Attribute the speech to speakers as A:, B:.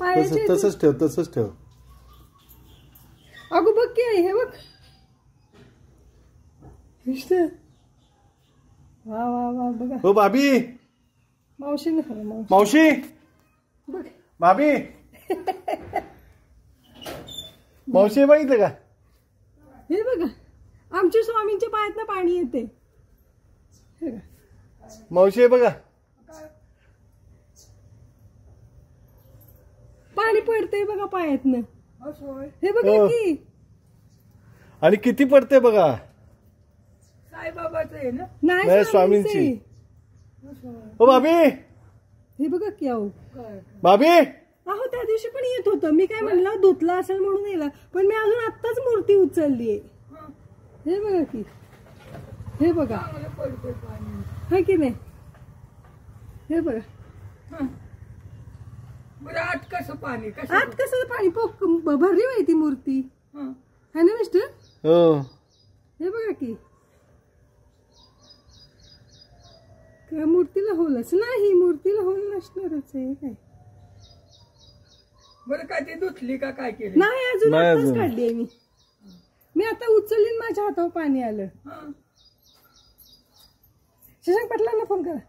A: पायाचे
B: तसंच ठेव तसंच ठेव.
A: अगो बघ की हे बघ. वा वा वा बघा.
B: हो भाभी.
A: मावशीने
B: मावशी
A: बघ.
B: भाभी. मावशी बघितलं का?
A: हे बघा आमच्या स्वामींच्या पायातनं पाणी येते.
B: मावशी बघा
A: पाणी पडतंय बघा पायातनं. हे बघा की.
B: आणि किती पडते बघा.
A: साईबाबाचं आहे ना?
B: नाही स्वामींची. हो भाभी.
A: हे बघा की. अहो
B: भाभी.
A: अहो त्या दिवशी पण येत होतं. मी काय म्हणलं धुतला असेल म्हणून येला, पण मी अजून आत्ताच मूर्ती उचललीये. हे बघा की. हे बघा है की नाही. हे बघा
C: आत कसं पाणी
A: आत कसं पाणी भरली माहिती मूर्ती है ना मिस्टर.
B: हो
A: हे बघा की. मूर्तीला होलच नाही. मूर्तीला होल नसणारच आहे काय.
C: बरं काय ते धुतली का काय केलं?
A: नाही अजून आताच काढली आहे मी आता उचलली माझ्या हातावर पाणी आलं. शशांक पाटलांना फोन करा.